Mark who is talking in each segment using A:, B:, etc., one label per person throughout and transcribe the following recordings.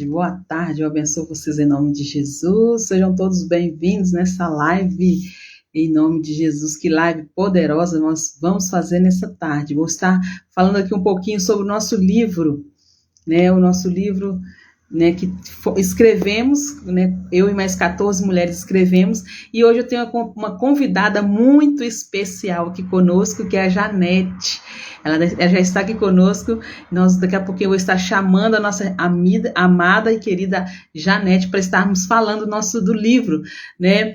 A: Boa tarde, eu abençoo vocês em nome de Jesus. Sejam todos bem-vindos nessa live, em nome de Jesus. Que live poderosa nós vamos fazer nessa tarde. Vou estar falando aqui um pouquinho sobre o nosso livro, né? O nosso livro, né, que escrevemos, né? Eu e mais 14 mulheres escrevemos, e hoje eu tenho uma convidada muito especial aqui conosco, que é a Janete. Ela já está aqui conosco. Daqui a pouquinho eu vou estar chamando a nossa amada e querida Janete para estarmos falando do livro, né?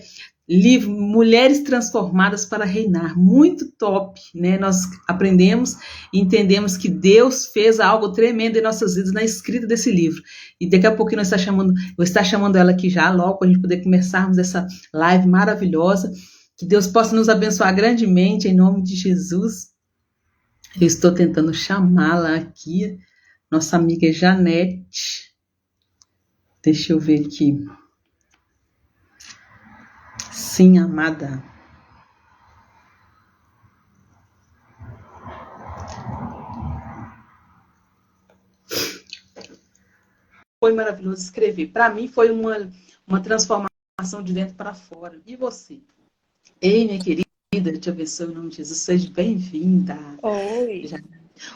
A: Livro Mulheres Transformadas para Reinar, muito top, né? Nós aprendemos e entendemos que Deus fez algo tremendo em nossas vidas na escrita desse livro. E daqui a pouquinho vou estar chamando ela aqui já logo para a gente poder começarmos essa live maravilhosa. Que Deus possa nos abençoar grandemente em nome de Jesus. Eu estou tentando chamá-la aqui, nossa amiga Janete. Deixa eu ver aqui. Sim, amada. Foi maravilhoso escrever. Para mim foi uma transformação de dentro para fora. E você? Ei, minha querida, eu te abençoe em nome de Jesus. Seja bem-vinda.
B: Oi.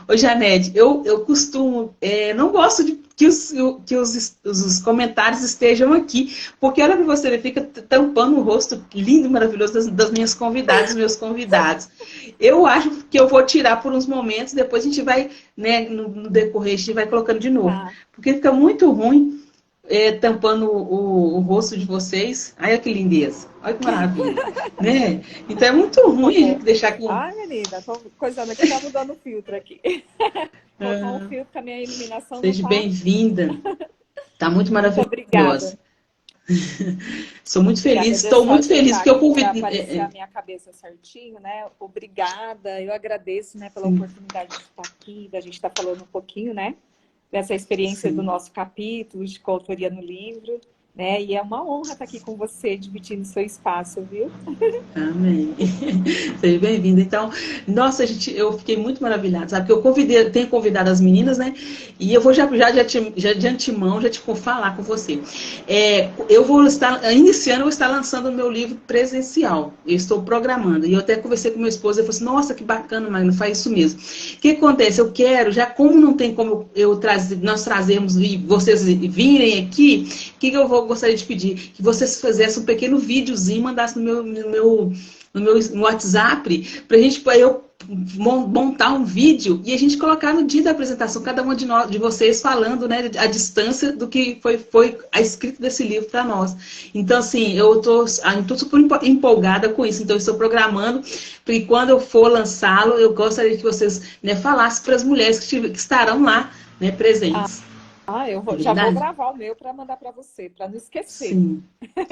A: Ô, Janete, eu costumo, não gosto de que os comentários estejam aqui, porque olha que você fica tampando o rosto lindo e maravilhoso das minhas convidadas, dos meus convidados. Eu acho que eu vou tirar por uns momentos, depois a gente vai, né, no decorrer, a gente vai colocando de novo.
B: Tá.
A: Porque fica muito ruim tampando o rosto de vocês. Olha que lindeza, olha que maravilha, né? Então é muito ruim a gente deixar aqui.
B: Ai, menina, tô coisando aqui, tá mudando o filtro aqui. Colocar um filtro, que a minha iluminação não
A: Seja
B: tá.
A: bem-vinda. Tá muito
B: Muito
A: maravilhosa.
B: obrigada.
A: Sou muito
B: Obrigada.
A: feliz,
B: Deixa eu
A: estou
B: só
A: muito feliz
B: ajeitar
A: porque eu
B: aqui para
A: convidei.
B: aparecer a minha cabeça certinho, né? Obrigada. Eu agradeço, né, pela
A: Sim,
B: oportunidade de estar aqui, da gente estar falando um pouquinho, né, dessa experiência do
A: sim.
B: nosso capítulo de coautoria no livro, né? E é uma honra estar aqui com você, dividindo seu espaço, viu?
A: Amém. Seja bem-vinda. Então, nossa, eu fiquei muito maravilhada, sabe? Porque tenho convidado as meninas, né? E eu vou já de antemão já te falar com você. Eu vou estar iniciando, eu vou estar lançando o meu livro presencial. Eu estou programando. E eu até conversei com meu esposo, ele falou assim: nossa, que bacana, Magno, faz isso mesmo. O que acontece? Eu quero, já como não tem como nós trazermos e vocês virem aqui, o que eu gostaria de pedir? Que vocês fizessem um pequeno videozinho e mandassem no WhatsApp, para eu montar um vídeo e a gente colocar no dia da apresentação, cada uma de vocês falando, né, a distância do que foi a escrita desse livro para nós. Então, assim, eu tô super empolgada com isso, então eu estou programando, porque quando eu for lançá-lo, eu gostaria que vocês, né, falassem para as mulheres que estarão lá, né, presentes. É
B: Já vou
A: verdade?
B: gravar o meu para mandar para você, para não esquecer.
A: Sim,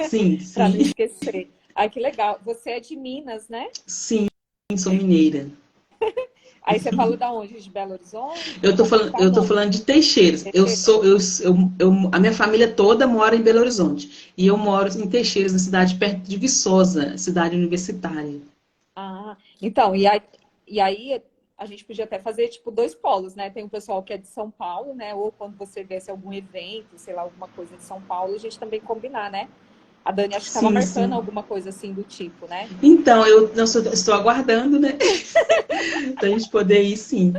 A: sim,
B: Para não
A: sim.
B: esquecer. Ai, que legal. Você é de Minas, né?
A: Sim, sou mineira.
B: Aí você falou da onde? De Belo Horizonte?
A: Eu tô falando,
B: Capital?
A: eu tô
B: Não,
A: falando de Teixeiras.
B: Teixeira.
A: A minha família toda mora em Belo Horizonte. E eu moro em Teixeiras, na cidade perto de Viçosa, cidade universitária.
B: Ah, então, e aí a gente podia até fazer, tipo, dois polos, né? Tem o pessoal que é de São Paulo, né? Ou quando você viesse algum evento, sei lá, alguma coisa de São Paulo, a gente também combinar, né? A Dani acho que estava
A: Sim,
B: marcando
A: sim.
B: alguma coisa assim do tipo, né?
A: Então, estou aguardando, né? Pra gente poder ir, sim.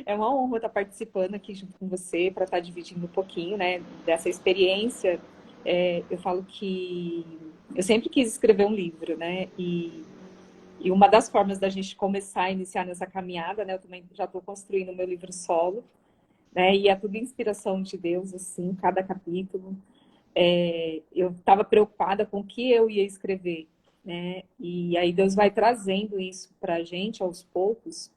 B: É uma honra estar participando aqui junto com você, para estar dividindo um pouquinho, né, dessa experiência. Eu falo que eu sempre quis escrever um livro, né? E uma das formas da gente começar a iniciar nessa caminhada, né? Eu também já estou construindo o meu livro solo, né? E é tudo inspiração de Deus, assim, cada capítulo. Eu estava preocupada com o que eu ia escrever, né? E aí Deus vai trazendo isso para a gente aos poucos,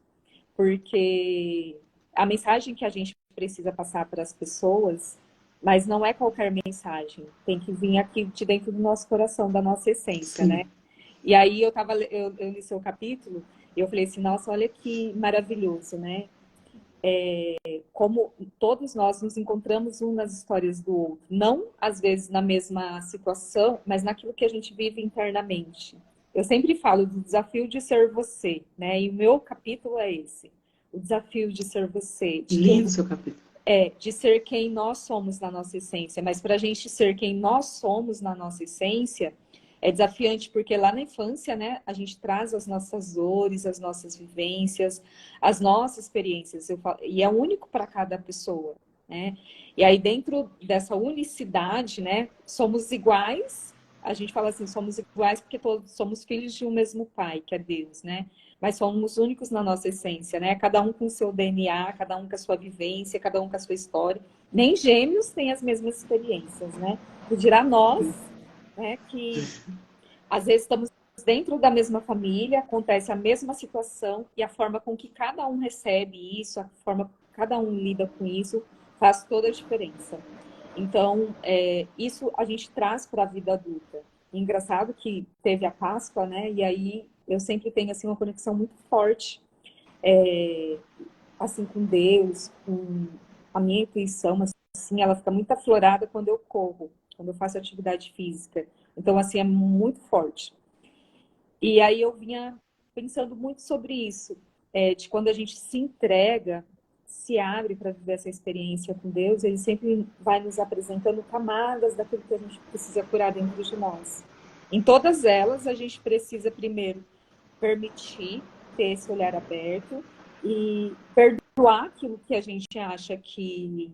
B: porque a mensagem que a gente precisa passar para as pessoas, mas não é qualquer mensagem, tem que vir aqui de dentro do nosso coração, da nossa essência, né?
A: Sim,
B: E aí eu li seu capítulo e eu falei assim, nossa, olha que maravilhoso, né? Como todos nós nos encontramos um nas histórias do outro, não às vezes na mesma situação, mas naquilo que a gente vive internamente. Eu sempre falo do desafio de ser você, né? E o meu capítulo é esse, o desafio de ser você, de quem
A: lindo seu capítulo.
B: de ser quem nós somos na nossa essência. Mas para a gente ser quem nós somos na nossa essência, é desafiante, porque lá na infância, né, a gente traz as nossas dores, as nossas vivências, as nossas experiências, e é único para cada pessoa, né? E aí, dentro dessa unicidade, né, somos iguais, a gente fala assim, somos iguais porque todos somos filhos de um mesmo pai, que é Deus, né? Mas somos únicos na nossa essência, né? Cada um com o seu DNA, cada um com a sua vivência, cada um com a sua história. Nem gêmeos têm as mesmas experiências, né? E dirá nós, né, que às vezes estamos dentro da mesma família, acontece a mesma situação e a forma com que cada um recebe isso, a forma que cada um lida com isso, faz toda a diferença. Então, isso a gente traz para a vida adulta. Engraçado que teve a Páscoa, né? E aí eu sempre tenho assim uma conexão muito forte, assim, com Deus, com a minha intuição, assim, ela fica muito aflorada quando eu corro, quando eu faço atividade física. Então, assim, é muito forte. E aí eu vinha pensando muito sobre isso, de quando a gente se entrega, se abre para viver essa experiência com Deus, ele sempre vai nos apresentando camadas daquilo que a gente precisa curar dentro de nós. Em todas elas, a gente precisa primeiro permitir ter esse olhar aberto e perdoar aquilo que a gente acha que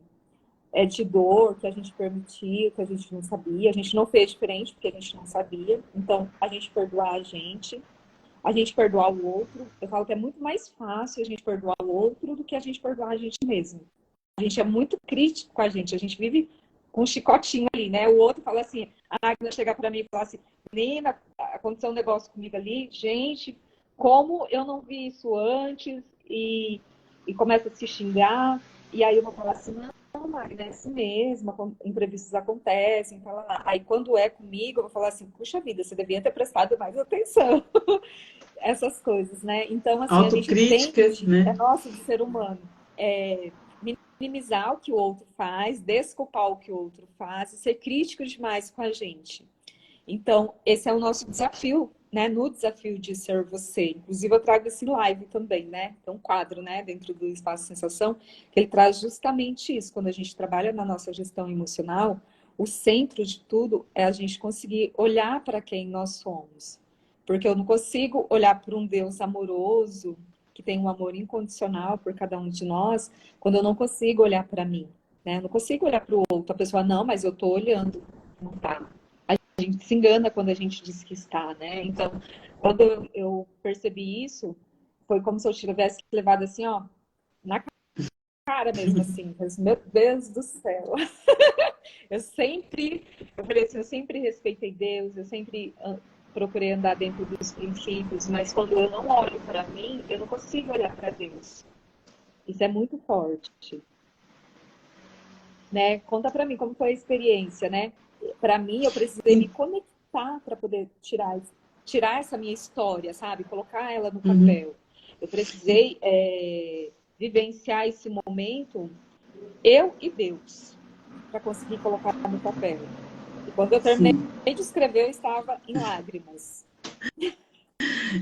B: é de dor, que a gente permitiu, que a gente não sabia. A gente não fez diferente porque a gente não sabia. Então, a gente perdoar a gente perdoar o outro. Eu falo que é muito mais fácil a gente perdoar o outro do que a gente perdoar a gente mesmo. A gente é muito crítico com a gente vive com um chicotinho ali, né? O outro fala assim, a Agnes chegar para mim e falar assim, menina, aconteceu um negócio comigo ali, gente, como eu não vi isso antes, e começa a se xingar, e aí eu vou falar assim, não, Magda, é assim mesmo, imprevistos acontecem, fala lá. Aí quando é comigo, eu vou falar assim, puxa vida, você devia ter prestado mais atenção. Essas coisas, né? Então, assim, a gente
A: Autocrítica,
B: tende,
A: né?
B: é nosso de ser humano, minimizar o que o outro faz, desculpar o que o outro faz, e ser crítico demais com a gente. Então, esse é o nosso desafio, né? No desafio de ser você. Inclusive, eu trago esse live também, né? Tem um quadro, né? Dentro do Espaço Sensação, que ele traz justamente isso. Quando a gente trabalha na nossa gestão emocional, o centro de tudo é a gente conseguir olhar para quem nós somos. Porque eu não consigo olhar para um Deus amoroso, que tem um amor incondicional por cada um de nós, quando eu não consigo olhar para mim, né? Eu não consigo olhar para o outro. A pessoa, não, mas eu estou olhando. Não tá. A gente se engana quando a gente diz que está, né? Então, quando eu percebi isso, foi como se eu tivesse levado assim, ó, na cara mesmo, assim. Meu Deus do céu. Eu falei assim, eu sempre respeitei Deus, eu sempre procurei andar dentro dos princípios, mas quando eu não olho para mim, eu não consigo olhar para Deus. Isso é muito forte, né? Conta para mim como foi a experiência, né? Para mim, eu precisei me conectar para poder tirar essa minha história, sabe? Colocar ela no
A: Uhum.
B: papel. Eu precisei vivenciar esse momento, eu e Deus, para conseguir colocar no papel. E quando eu terminei
A: Sim.
B: de escrever, eu estava em lágrimas.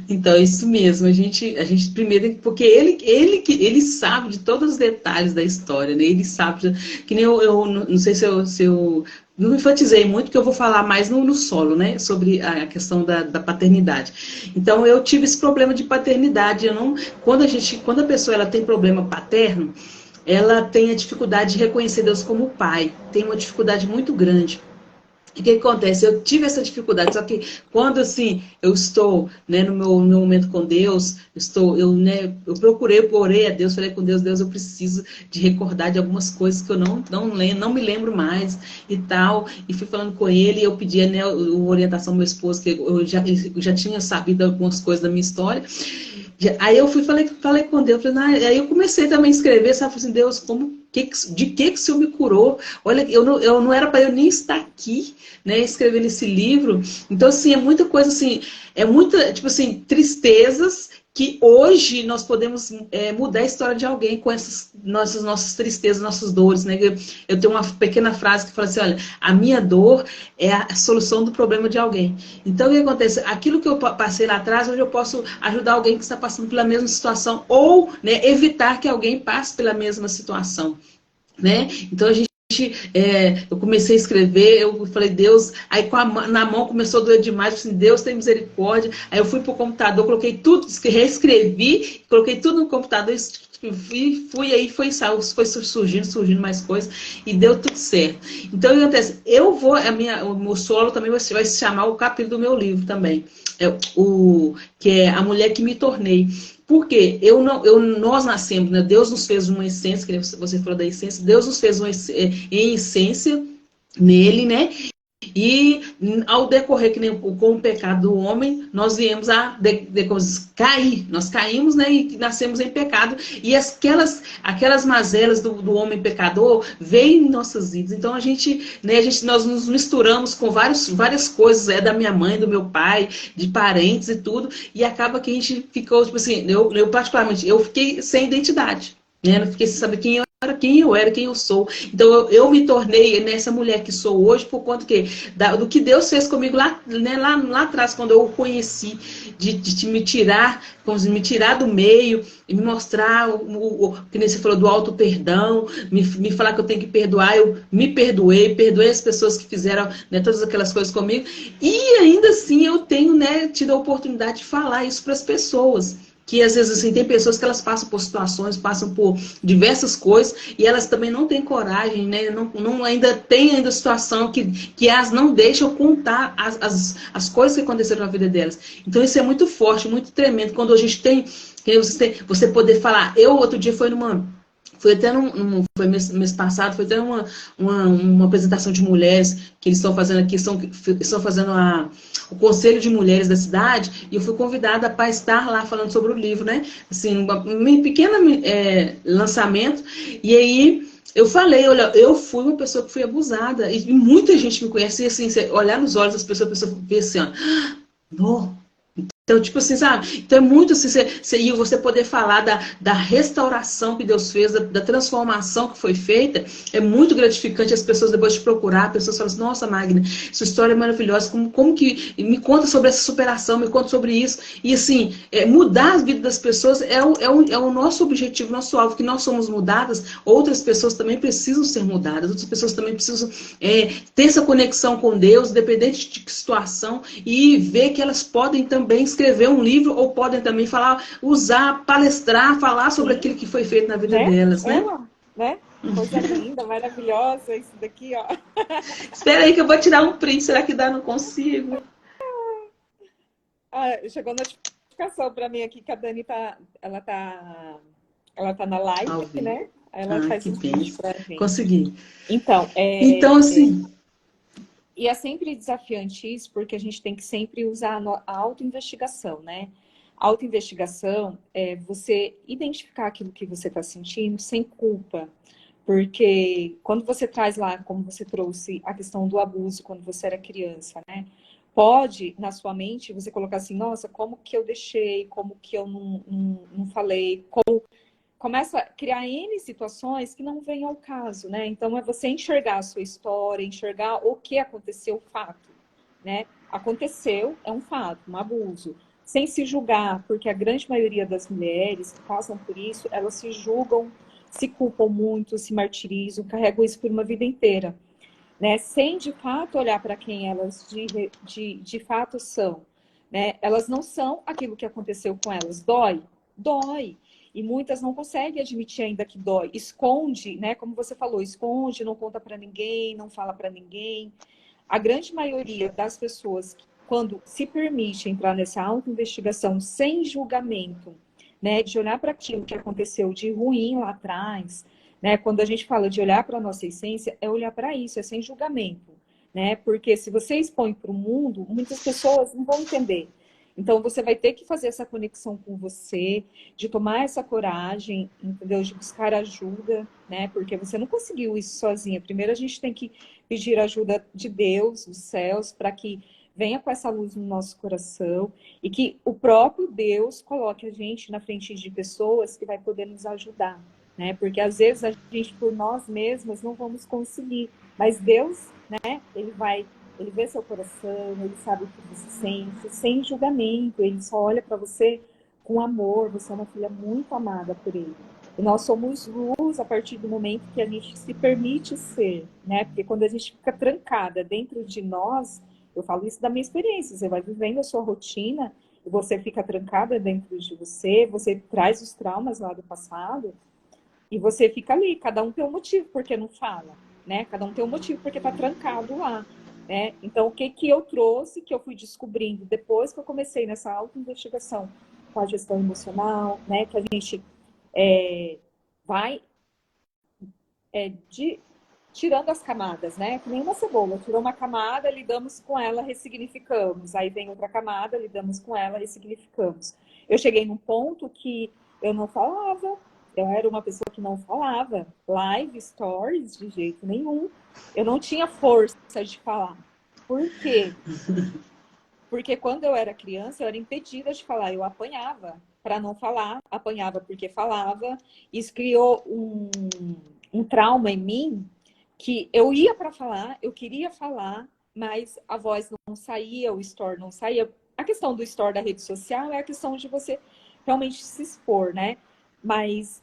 A: Então, é isso mesmo. A gente primeiro, porque ele sabe de todos os detalhes da história, né? Ele sabe, que nem eu não sei se eu não enfatizei muito, porque eu vou falar mais no solo, né? Sobre a questão da paternidade. Então, eu tive esse problema de paternidade. Eu não, quando a pessoa ela tem problema paterno, ela tem a dificuldade de reconhecer Deus como pai. Tem uma dificuldade muito grande. E o que acontece? Eu tive essa dificuldade, só que quando assim eu estou, né, no meu momento com Deus, eu procurei, eu orei a Deus, falei com Deus, Deus, eu preciso de recordar de algumas coisas que eu não me lembro mais e tal, e fui falando com ele, e eu pedi, né, uma orientação ao meu esposo, que eu já tinha sabido algumas coisas da minha história. Aí eu falei com Deus, aí eu comecei também a escrever, sabe, assim, Deus, de que o Senhor me curou? Olha, eu não era para eu nem estar aqui, né, escrevendo esse livro. Então, assim, é muita coisa, assim, é muita, tipo assim, tristezas que hoje nós podemos mudar a história de alguém com essas nossas tristezas, nossas dores, né? Eu tenho uma pequena frase que fala assim, olha, a minha dor é a solução do problema de alguém. Então, o que acontece? Aquilo que eu passei lá atrás, hoje eu posso ajudar alguém que está passando pela mesma situação ou, né, evitar que alguém passe pela mesma situação. né? Então a gente eu comecei a escrever, eu falei, Deus, aí na mão começou a doer demais, assim, Deus tem misericórdia. Aí eu fui pro computador, coloquei tudo, reescrevi, coloquei tudo no computador, fui aí foi surgindo mais coisas e deu tudo certo. Então o que acontece? O meu solo também vai se chamar o capítulo do meu livro também, que é A Mulher que Me Tornei. Porque nós nascemos, né? Deus nos fez uma essência, que você falou da essência, Deus nos fez em essência nele, né? E ao decorrer, que nem com o pecado do homem, nós viemos a cair. Nós caímos, né? E nascemos em pecado. E aquelas mazelas do homem pecador veem em nossas vidas. Então nós nos misturamos com várias coisas, da minha mãe, do meu pai, de parentes e tudo. E acaba que a gente ficou, tipo assim, eu particularmente, eu fiquei sem identidade. Né? Não fiquei sem saber quem eu sou. Então eu me tornei nessa mulher que sou hoje por conta do que Deus fez comigo lá, né, lá atrás, quando eu o conheci, de me tirar do meio e me mostrar que nem você falou do auto perdão, me falar que eu tenho que perdoar. Eu me perdoei as pessoas que fizeram, né, todas aquelas coisas comigo, e ainda assim eu tenho, né, tido a oportunidade de falar isso para as pessoas. Que às vezes assim, tem pessoas que elas passam por situações, passam por diversas coisas, e elas também não têm coragem, né? Ainda tem ainda situação que elas não deixam contar as coisas que aconteceram na vida delas. Então isso é muito forte, muito tremendo, quando a gente tem, você poder falar. Eu outro dia foi até foi mês passado, foi até uma apresentação de mulheres que eles estão fazendo aqui, estão fazendo o Conselho de Mulheres da cidade, e eu fui convidada para estar lá falando sobre o livro, né? Assim, um pequeno lançamento, e aí eu falei, olha, eu fui uma pessoa que fui abusada, e muita gente me conhece, e assim, você olhar nos olhos das pessoas, a pessoa vê assim, ó, não. Então, tipo assim, sabe? Então é muito assim, e você poder falar da restauração que Deus fez, da transformação que foi feita, é muito gratificante. As pessoas depois de procurar, as pessoas falam assim, nossa, Magna, sua história é maravilhosa, como que me conta sobre essa superação, me conta sobre isso. E assim, mudar a vida das pessoas é o nosso objetivo, nosso alvo, que nós somos mudadas, outras pessoas também precisam ser mudadas, outras pessoas também precisam ter essa conexão com Deus, independente de que situação, e ver que elas podem também escrever um livro, ou podem também palestrar, falar sobre
B: Sim,
A: aquilo que foi feito na vida
B: né?
A: delas, né?
B: Ela, né? Coisa linda, maravilhosa, isso daqui, ó.
A: Espera aí que eu vou tirar um print, será que dá? Não consigo.
B: Ah, chegou notificação para mim aqui que a Dani ela tá na live,
A: Ao ver.
B: né? Ela
A: Ah,
B: faz
A: que
B: um vídeo
A: bênção.
B: pra gente.
A: Consegui.
B: Então,
A: Então, assim,
B: e é sempre desafiante isso, porque a gente tem que sempre usar a autoinvestigação, né? A autoinvestigação é você identificar aquilo que você está sentindo sem culpa. Porque quando você traz lá, como você trouxe, a questão do abuso quando você era criança, né? Pode, na sua mente, você colocar assim, nossa, como que eu deixei, como que eu não falei, começa a criar N situações que não vêm ao caso, né? Então é você enxergar a sua história, enxergar o que aconteceu, o fato, né? Aconteceu, é um fato, um abuso. Sem se julgar, porque a grande maioria das mulheres que passam por isso, elas se julgam, se culpam muito, se martirizam, carregam isso por uma vida inteira, né? Sem de fato olhar para quem elas de fato são, né? Elas não são aquilo que aconteceu com elas. Dói? Dói. E muitas não conseguem admitir ainda que dói. Esconde, né? Como você falou, esconde, não conta para ninguém, não fala para ninguém. A grande maioria das pessoas, quando se permite entrar nessa autoinvestigação sem julgamento, né? De olhar para aquilo que aconteceu de ruim lá atrás, né? Quando a gente fala de olhar para a nossa essência, é olhar para isso, é sem julgamento, né? Porque se você expõe para o mundo, muitas pessoas não vão entender. Então, você vai ter que fazer essa conexão com você, de tomar essa coragem, entendeu? De buscar ajuda, né? Porque você não conseguiu isso sozinha. Primeiro, a gente tem que pedir ajuda de Deus, dos céus, para que venha com essa luz no nosso coração e que o próprio Deus coloque a gente na frente de pessoas que vai poder nos ajudar, né? Porque às vezes a gente, por nós mesmas, não vamos conseguir, mas Deus, né? Ele vê seu coração, ele sabe o que você sente, sem julgamento, ele só olha para você com amor, você é uma filha muito amada por ele. E nós somos luz luz a partir do momento que a gente se permite ser, né? Porque quando a gente fica trancada dentro de nós, eu falo isso da minha experiência, você vai vivendo a sua rotina, e você fica trancada dentro de você, você traz os traumas lá do passado, e você fica ali, cada um tem um motivo porque não fala, né? Cada um tem um motivo porque tá trancado lá, né? Então, o que que eu trouxe, que eu fui descobrindo depois que eu comecei nessa autoinvestigação com a gestão emocional, né? Que a gente vai tirando as camadas, né? Que nem uma cebola, tirou uma camada, lidamos com ela, ressignificamos. Aí vem outra camada, lidamos com ela, ressignificamos. Eu cheguei num ponto que eu não falava, eu era uma pessoa que não falava. Live, stories, de jeito nenhum. Eu não tinha força de falar. Por quê? Porque quando eu era criança, eu era impedida de falar, eu apanhava para não falar, apanhava porque falava. Isso criou um trauma em mim que eu ia para falar, eu queria falar, mas a voz não saía, o store não saía. A questão do store da rede social é a questão de você realmente se expor, né? Mas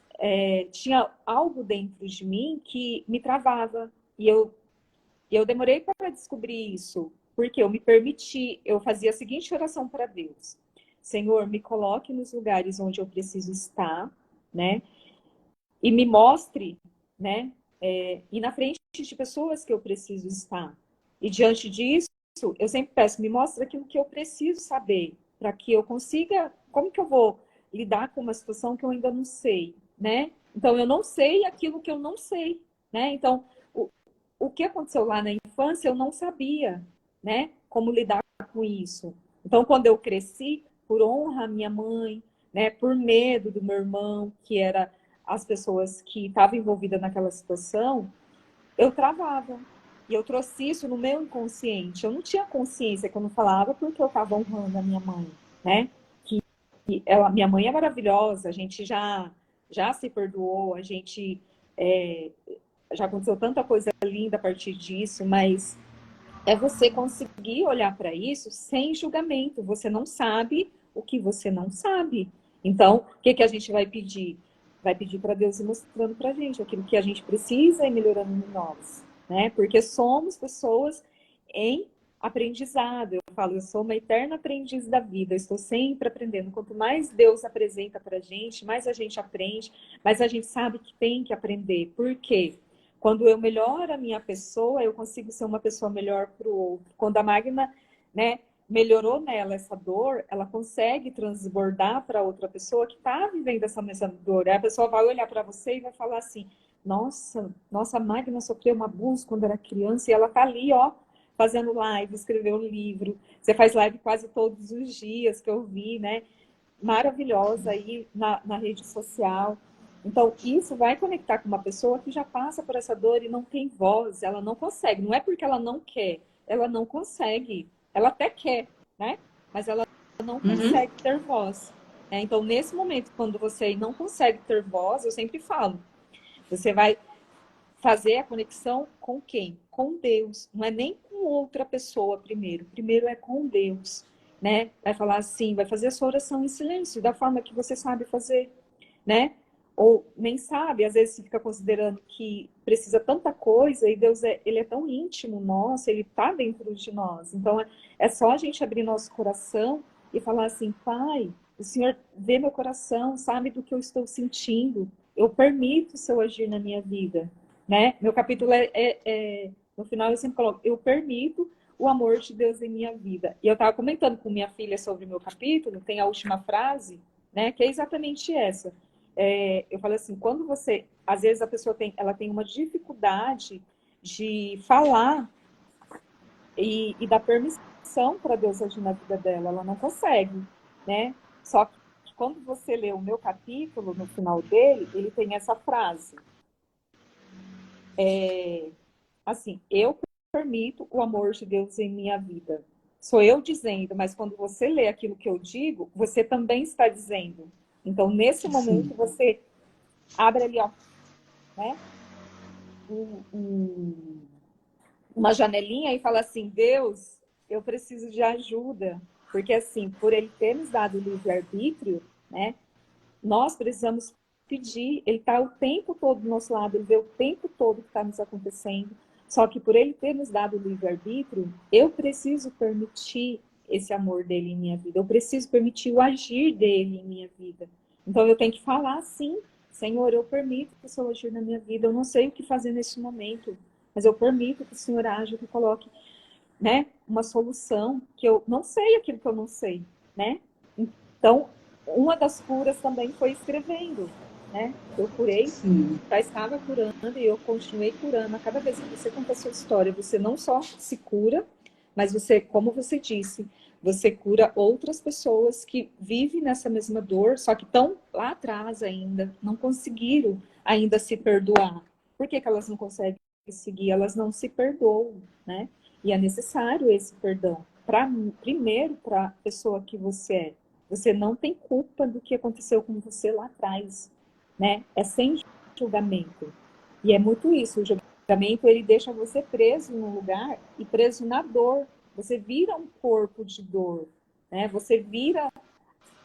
B: tinha algo dentro de mim que me travava. E eu demorei para descobrir isso, porque eu me permiti, eu fazia a seguinte oração para Deus: Senhor, me coloque nos lugares onde eu preciso estar, né? E me mostre, né? E na frente de pessoas que eu preciso estar. E diante disso, eu sempre peço, me mostre aquilo que eu preciso saber, para que eu consiga, como que eu vou lidar com uma situação que eu ainda não sei, né? Então, eu não sei aquilo que eu não sei, né? Então, o que aconteceu lá na infância, eu não sabia, né? Como lidar com isso. Então, quando eu cresci, por honra à minha mãe, né? Por medo do meu irmão, que era as pessoas que estavam envolvidas naquela situação, eu travava. E eu trouxe isso no meu inconsciente. Eu não tinha consciência que eu não falava porque eu estava honrando a minha mãe, né? Minha mãe é maravilhosa, a gente já se perdoou, a gente já aconteceu tanta coisa linda a partir disso, mas é você conseguir olhar para isso sem julgamento. Você não sabe o que você não sabe. Então, o que a gente vai pedir? Vai pedir para Deus ir mostrando para a gente aquilo que a gente precisa e melhorando em nós, né? Porque somos pessoas em aprendizado. Eu falo, eu sou uma eterna aprendiz da vida, eu estou sempre aprendendo. Quanto mais Deus apresenta para a gente, mais a gente aprende, mais a gente sabe que tem que aprender. Por quê? Quando eu melhoro a minha pessoa, eu consigo ser uma pessoa melhor para o outro. Quando a Magna, né, melhorou nela essa dor, ela consegue transbordar para outra pessoa que está vivendo essa mesma dor. Aí a pessoa vai olhar para você e vai falar assim: nossa, a Magna sofreu um abuso quando era criança e ela está ali, ó, fazendo live, escreveu um livro. Você faz live quase todos os dias, que eu vi, né? Maravilhosa aí na rede social. Então, isso vai conectar com uma pessoa que já passa por essa dor e não tem voz, ela não consegue. Não é porque ela não quer, ela não consegue. Ela até quer, né? Mas ela não consegue ter voz. Né? Então, nesse momento, quando você não consegue ter voz, eu sempre falo, você vai fazer a conexão com quem? Com Deus. Não é nem com outra pessoa primeiro. Primeiro é com Deus, né? Vai falar assim, vai fazer a sua oração em silêncio, da forma que você sabe fazer, né? Ou nem sabe, às vezes você fica considerando que precisa tanta coisa e Deus ele é tão íntimo nosso, ele está dentro de nós. Então é só a gente abrir nosso coração e falar assim: Pai, o Senhor vê meu coração, sabe do que eu estou sentindo, eu permito o seu agir na minha vida, né? Meu capítulo no final eu sempre coloco: eu permito o amor de Deus em minha vida. E eu estava comentando com minha filha sobre o meu capítulo, tem a última frase, né, que é exatamente essa. Eu falo assim, quando você, às vezes a pessoa ela tem uma dificuldade de falar e dar permissão para Deus agir na vida dela, ela não consegue, né? Só que quando você lê o meu capítulo, no final dele, ele tem essa frase. Assim, eu permito o amor de Deus em minha vida. Sou eu dizendo, mas quando você lê aquilo que eu digo, você também está dizendo. Então, nesse momento, você abre ali, ó, né, uma janelinha e fala assim: Deus, eu preciso de ajuda. Porque, assim, por ele ter nos dado o livre-arbítrio, né, nós precisamos pedir, ele está o tempo todo do nosso lado, ele vê o tempo todo o que está nos acontecendo. Só que por ele ter nos dado o livre-arbítrio, eu preciso permitir esse amor dele em minha vida. Eu preciso permitir o agir dele em minha vida. Então eu tenho que falar assim, Senhor, eu permito que o Senhor agir na minha vida. Eu não sei o que fazer nesse momento, mas eu permito que o Senhor aja, que coloque, né, uma solução, que eu não sei aquilo que eu não sei, né? Então, uma das curas também foi escrevendo, né? Eu curei, já estava curando e eu continuei curando. A cada vez que você conta a sua história, você não só se cura, mas você, como você disse, você cura outras pessoas que vivem nessa mesma dor, só que estão lá atrás ainda, não conseguiram ainda se perdoar. Por que que elas não conseguem seguir? Elas não se perdoam, né? E é necessário esse perdão. Primeiro, para a pessoa que você é. Você não tem culpa do que aconteceu com você lá atrás, né? É sem julgamento. E é muito isso, o julgamento, ele deixa você preso num lugar e preso na dor. Você vira um corpo de dor, né? Você vira,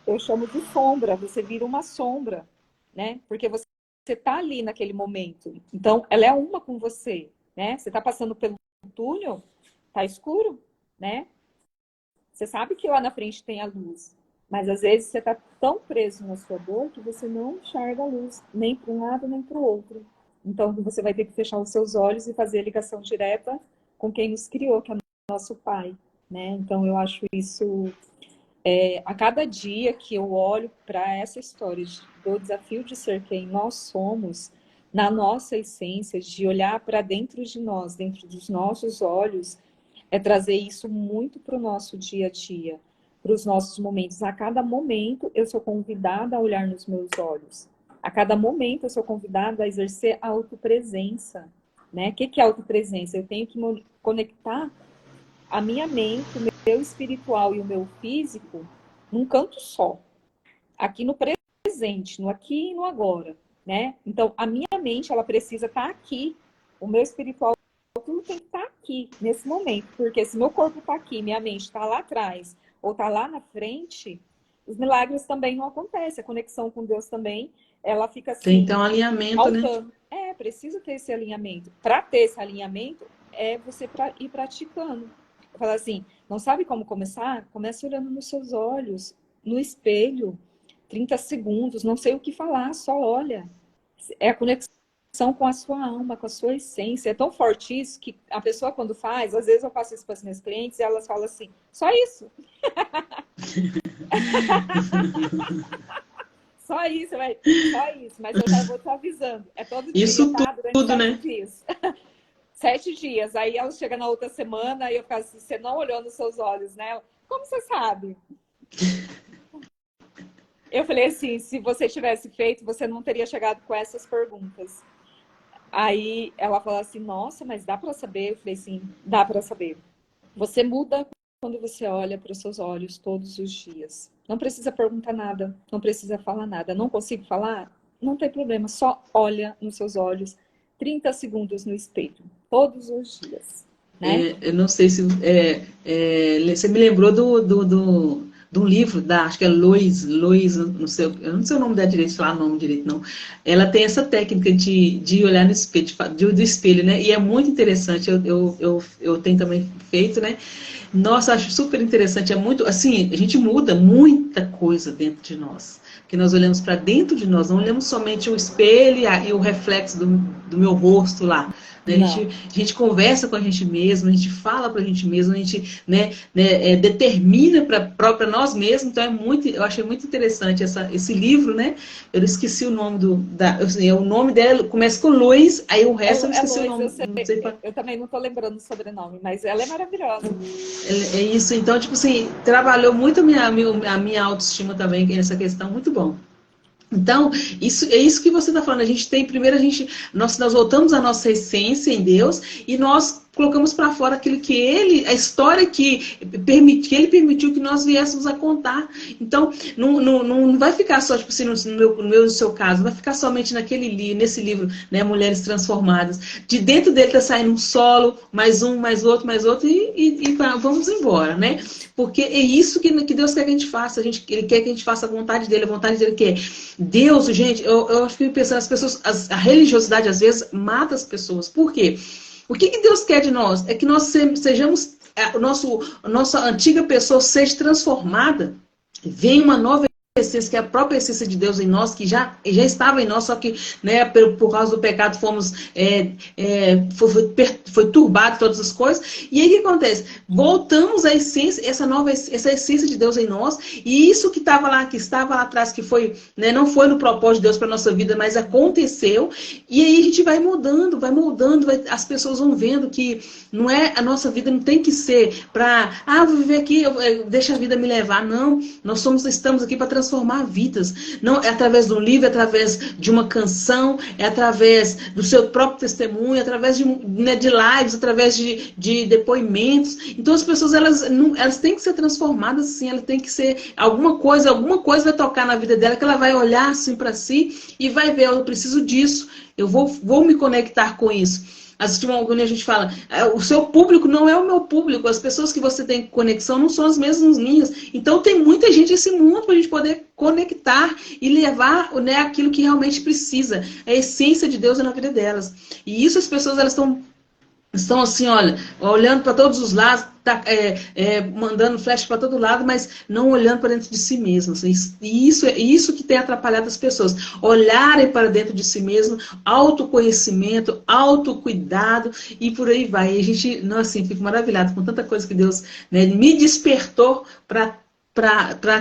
B: eu chamo de sombra, você vira uma sombra, né? Porque você está ali naquele momento. Então, ela é uma com você, né? Você está passando pelo túnel, tá escuro, né? Você sabe que lá na frente tem a luz, mas às vezes você está tão preso na sua dor que você não enxerga a luz, nem para um lado nem para o outro. Então você vai ter que fechar os seus olhos e fazer a ligação direta com quem nos criou, que é o nosso Pai, né? Então eu acho isso, a cada dia que eu olho para essa história do desafio de ser quem nós somos, na nossa essência, de olhar para dentro de nós, dentro dos nossos olhos, é trazer isso muito para o nosso dia a dia, para os nossos momentos. A cada momento eu sou convidada a olhar nos meus olhos. A cada momento eu sou convidada a exercer a autopresença, né? O que é autopresença? Eu tenho que conectar a minha mente, o meu espiritual e o meu físico num canto só. Aqui no presente, no aqui e no agora, né? Então, a minha mente, ela precisa estar aqui. O meu espiritual, tudo tem que estar aqui, nesse momento. Porque se meu corpo está aqui, minha mente está lá atrás, ou está lá na frente, os milagres também não acontecem. A conexão com Deus também, ela fica assim...
A: Tem então um alinhamento,
B: faltando. Né? Precisa ter esse alinhamento. Para ter esse alinhamento, é você ir praticando. Fala assim, não sabe como começar? Comece olhando nos seus olhos, no espelho, 30 segundos, não sei o que falar, só olha. É a conexão com a sua alma, com a sua essência. É tão forte isso que a pessoa quando faz, às vezes eu faço isso para as minhas clientes e elas falam assim, só isso. Só isso, vai. Só isso, mas eu já vou te avisando. É todo dia,
A: isso
B: tá? Durante
A: tudo,
B: 7
A: né?
B: dias. 7 dias. Aí ela chega na outra semana e eu falo assim, você não olhou nos seus olhos, né? Como você sabe? Eu falei assim, se você tivesse feito, você não teria chegado com essas perguntas. Aí ela falou assim, nossa, mas dá para saber? Eu falei assim, dá para saber. Você muda quando você olha para os seus olhos todos os dias. Não precisa perguntar nada, não precisa falar nada. Não consigo falar? Não tem problema, só olha nos seus olhos 30 segundos no espelho, todos os dias. Né?
A: Eu não sei se... você me lembrou de um livro da, acho que é não sei, eu não sei o nome dela direito, falar o nome direito, não. Ela tem essa técnica de olhar no espelho, do espelho, né? E é muito interessante, eu tenho também feito, né? Nossa, acho super interessante, é muito, assim, a gente muda muita coisa dentro de nós, que nós olhamos para dentro de nós, não olhamos somente o espelho e o reflexo do meu rosto lá, né? A gente conversa com a gente mesmo, a gente fala para a gente mesmo, a gente, determina para nós mesmos, então eu achei muito interessante esse livro, né? Eu esqueci o nome o nome dela começa com Luiz, aí o resto eu esqueci o nome.
B: Eu também não estou lembrando o sobrenome, mas ela é maravilhosa.
A: É isso, então, tipo assim, trabalhou muito a minha autoestima também, nessa questão, muito bom. Então, é isso que você está falando. Nós voltamos à nossa essência em Deus e nós colocamos para fora aquilo que ele, a história que ele permitiu que nós viéssemos a contar. Então, não vai ficar só, tipo assim, no seu caso, não vai ficar somente nesse livro, né, Mulheres Transformadas. De dentro dele está saindo um solo, mais um, mais outro, e vamos embora, né? Porque é isso que Deus quer que a gente faça. Ele quer que a gente faça a vontade dele quer. Deus, gente, eu fico pensando, as pessoas, a religiosidade às vezes mata as pessoas. Por quê? O que Deus quer de nós? É que nós sejamos, a nossa antiga pessoa seja transformada, venha uma nova essência, que é a própria essência de Deus em nós, que já estava em nós, só que, né, por causa do pecado fomos, foi turbado todas as coisas. E aí o que acontece? Voltamos à essência, essa essência de Deus em nós, e isso que estava lá atrás, que foi, né, não foi no propósito de Deus para nossa vida, mas aconteceu, e aí a gente vai moldando, as pessoas vão vendo que não é, a nossa vida não tem que ser para, vou viver aqui, deixa a vida me levar. Não, estamos aqui para transformar vidas. Não é através de um livro, é através de uma canção, é através do seu próprio testemunho, é através de, né, de lives, através de depoimentos. Então as pessoas, elas têm que ser transformadas, sim, elas têm que ser alguma coisa vai tocar na vida dela, que ela vai olhar assim para si e vai ver, eu preciso disso, eu vou me conectar com isso. Quando a gente fala, o seu público não é o meu público, as pessoas que você tem conexão não são as mesmas minhas. Então tem muita gente nesse mundo para a gente poder conectar e levar, né, aquilo que realmente precisa, a essência de Deus na vida delas. E isso as pessoas, elas estão assim, olha, olhando para todos os lados, mandando flash para todo lado, mas não olhando para dentro de si mesmo. Assim, e isso que tem atrapalhado as pessoas. Olharem para dentro de si mesmo, autoconhecimento, autocuidado e por aí vai. E a gente, não, assim, fico maravilhado com tanta coisa que Deus, né, me despertou para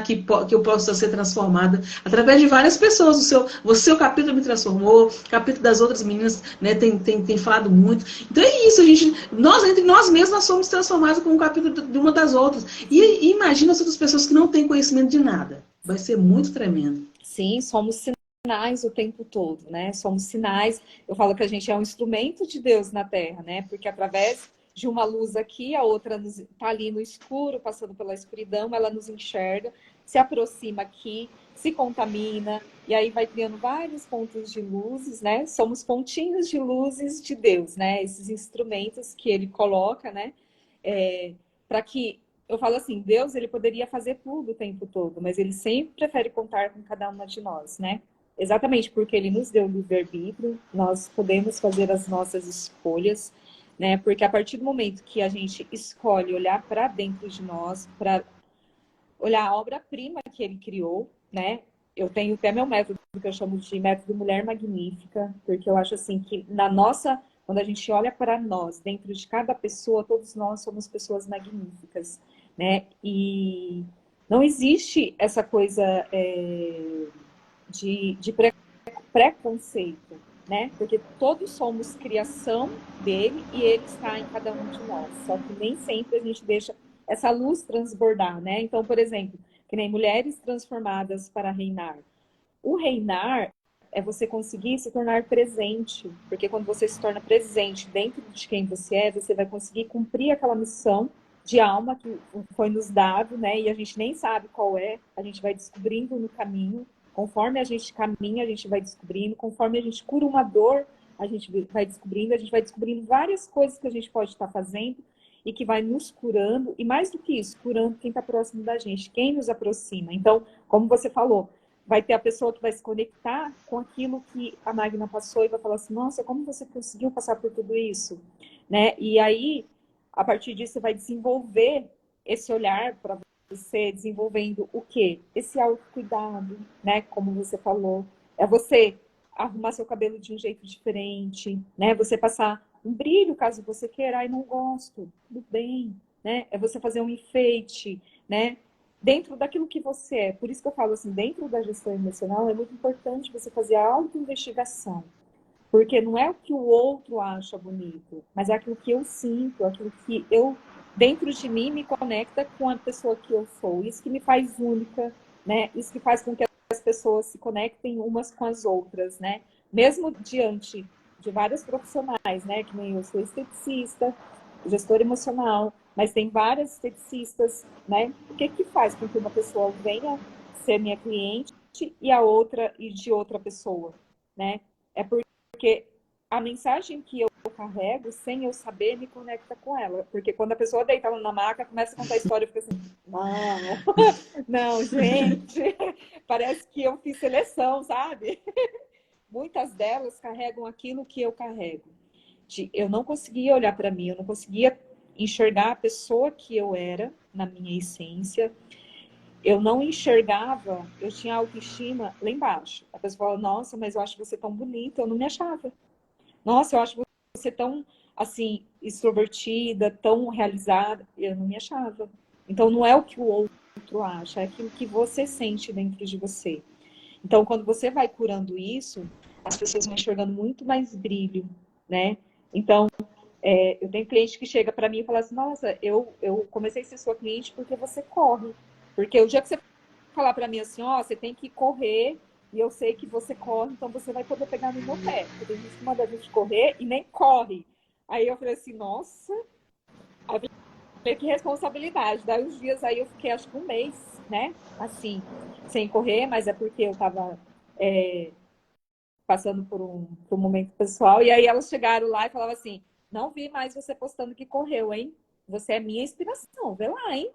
A: que eu possa ser transformada através de várias pessoas. O seu capítulo me transformou, o capítulo das outras meninas, né, tem falado muito. Então é isso, entre nós mesmos, nós somos transformados com um capítulo de uma das outras. E imagina as outras pessoas que não têm conhecimento de nada. Vai ser muito tremendo.
B: Sim, somos sinais o tempo todo, né? Somos sinais. Eu falo que a gente é um instrumento de Deus na Terra, né? Porque através de uma luz aqui, a outra está ali no escuro, passando pela escuridão, ela nos enxerga, se aproxima aqui, se contamina, e aí vai criando vários pontos de luzes, né? Somos pontinhos de luzes de Deus, né? Esses instrumentos que ele coloca, né? Para que, eu falo assim, Deus, ele poderia fazer tudo o tempo todo, mas ele sempre prefere contar com cada uma de nós, né? Exatamente porque ele nos deu o livre-arbítrio, nós podemos fazer as nossas escolhas, né? Porque a partir do momento que a gente escolhe olhar para dentro de nós, para olhar a obra-prima que ele criou, né? Eu tenho até meu método, que eu chamo de método Mulher Magnífica, porque eu acho assim que quando a gente olha para nós, dentro de cada pessoa, todos nós somos pessoas magníficas, né? E não existe essa coisa de preconceito, né? Porque todos somos criação dele e ele está em cada um de nós. Só que nem sempre a gente deixa essa luz transbordar, né? Então, por exemplo, que nem mulheres transformadas para reinar. O reinar é você conseguir se tornar presente, porque quando você se torna presente dentro de quem você é, você vai conseguir cumprir aquela missão de alma que foi nos dado, né? E a gente nem sabe qual é, a gente vai descobrindo no caminho. Conforme a gente caminha, a gente vai descobrindo. Conforme a gente cura uma dor, a gente vai descobrindo várias coisas que a gente pode estar fazendo e que vai nos curando. E mais do que isso, curando quem está próximo da gente, quem nos aproxima. Então, como você falou, vai ter a pessoa que vai se conectar com aquilo que a Magna passou e vai falar assim, nossa, como você conseguiu passar por tudo isso? Né? E aí, a partir disso, você vai desenvolver esse olhar para você, desenvolvendo o quê? Esse autocuidado, né? Como você falou. É você arrumar seu cabelo de um jeito diferente, né? Você passar um brilho, caso você queira, e não gosto, tudo bem, né? É você fazer um enfeite, né? Dentro daquilo que você é. Por isso que eu falo assim, dentro da gestão emocional, é muito importante você fazer a autoinvestigação. Porque não é o que o outro acha bonito, mas é aquilo que eu sinto, aquilo que eu, dentro de mim, me conecta com a pessoa que eu sou. Isso que me faz única, né? Isso que faz com que as pessoas se conectem umas com as outras, né? Mesmo diante de vários profissionais, né? Que nem eu sou esteticista, gestor emocional, mas tem várias esteticistas, né? O que que faz com que uma pessoa venha ser minha cliente e a outra e de outra pessoa, né? É porque a mensagem que eu carrego, sem eu saber, me conecta com ela. Porque quando a pessoa deita na maca, começa a contar a história, fica assim, não, não, gente, parece que eu fiz seleção, sabe? Muitas delas carregam aquilo que eu carrego. Eu não conseguia olhar para mim, eu não conseguia enxergar a pessoa que eu era na minha essência. Eu não enxergava, eu tinha autoestima lá embaixo. A pessoa fala, nossa, mas eu acho você tão bonita, eu não me achava. Nossa, eu acho você tão, assim, extrovertida, tão realizada, eu não me achava. Então, não é o que o outro acha, é aquilo que você sente dentro de você. Então, quando você vai curando isso, as pessoas vão enxergando muito mais brilho, né? Então, eu tenho cliente que chega para mim e fala assim, nossa, eu comecei a ser sua cliente porque você corre. Porque o dia que você falar para mim assim, ó, você tem que correr, e eu sei que você corre, então você vai poder pegar no meu pé. Porque tem gente que manda a gente correr e nem corre. Aí eu falei assim, nossa, que responsabilidade. Daí uns dias aí eu fiquei, acho que um mês, né? Assim, sem correr, mas é porque eu tava passando por um momento pessoal. E aí elas chegaram lá e falavam assim, não vi mais você postando que correu, hein? Você é minha inspiração, vê lá, hein?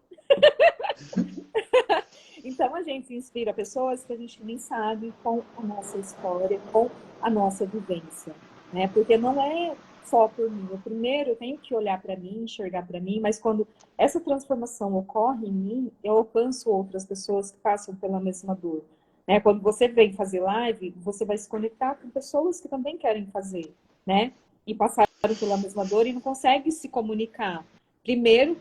B: Então a gente inspira pessoas que a gente nem sabe com a nossa história, com a nossa vivência, né? Porque não é só por mim. Eu primeiro eu tenho que olhar para mim, enxergar para mim, mas quando essa transformação ocorre em mim, eu alcanço outras pessoas que passam pela mesma dor. Né? Quando você vem fazer live, você vai se conectar com pessoas que também querem fazer, né? E passaram pela mesma dor e não conseguem se comunicar. Primeiro,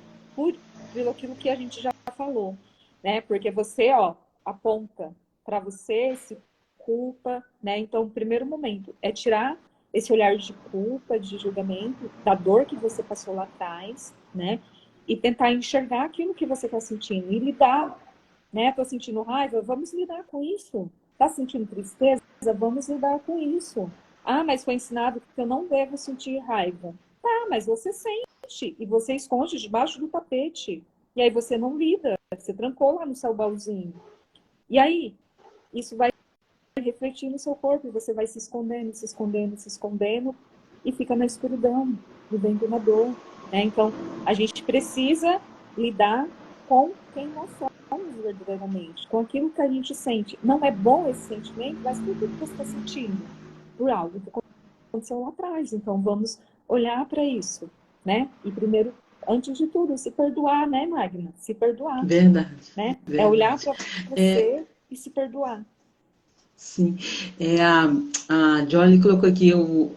B: pelo aquilo que a gente já falou, né? Porque você, ó, aponta para você, se culpa, né? Então, o primeiro momento é tirar esse olhar de culpa, de julgamento, da dor que você passou lá atrás, né? E tentar enxergar aquilo que você está sentindo e lidar, né? Tô sentindo raiva, vamos lidar com isso. Tá sentindo tristeza? Vamos lidar com isso. Ah, mas foi ensinado que eu não devo sentir raiva. Tá, mas você sente e você esconde debaixo do tapete. E aí você não lida, você trancou lá no seu baúzinho. E aí, isso vai refletir no seu corpo, e você vai se escondendo, se escondendo, se escondendo, e fica na escuridão, vivendo na dor. Né? Então, a gente precisa lidar com quem nós somos verdadeiramente, com aquilo que a gente sente. Não é bom esse sentimento, mas por que você está sentindo? Por algo que aconteceu lá atrás. Então, vamos olhar para isso, né? E primeiro, antes de tudo, se perdoar, né, Magna? Se perdoar.
A: Verdade.
B: Né?
A: Verdade.
B: É olhar para você e se perdoar.
A: Sim, a Jolie colocou aqui,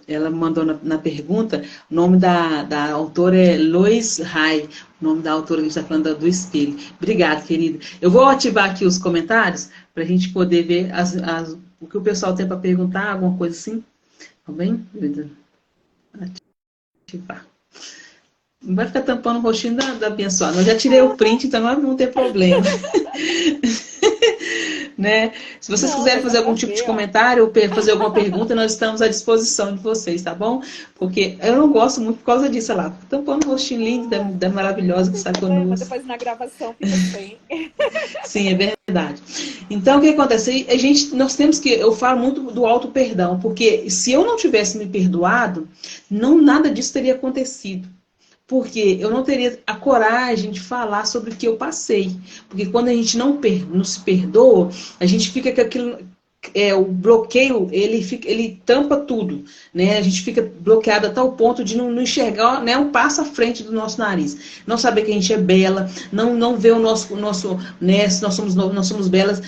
A: ela mandou na pergunta, o nome da autora é Lois Hay, o nome da autora que a gente está falando do espelho. Obrigada, querida. Eu vou ativar aqui os comentários para a gente poder ver o que o pessoal tem para perguntar, alguma coisa assim. Tá bem? Ativar. Não vai ficar tampando o rostinho da abençoada. Eu já tirei o print, então não tem problema. Né? Se vocês quiserem fazer algum tipo de comentário ou fazer alguma pergunta, nós estamos à disposição de vocês, tá bom? Porque eu não gosto muito por causa disso, olha lá, tampando o rostinho lindo da maravilhosa que está conosco.
B: Mas depois na gravação fica sem.
A: Sim, é verdade. Então, o que acontece? Nós temos que, eu falo muito do auto-perdão, porque se eu não tivesse me perdoado, nada disso teria acontecido. Porque eu não teria a coragem de falar sobre o que eu passei. Porque quando a gente não se perdoa, a gente fica com aquilo. O bloqueio, ele tampa tudo. Né? A gente fica bloqueado a tal ponto de não enxergar, né, um passo à frente do nosso nariz. Não saber que a gente é bela, não ver o nosso né, nós somos belas,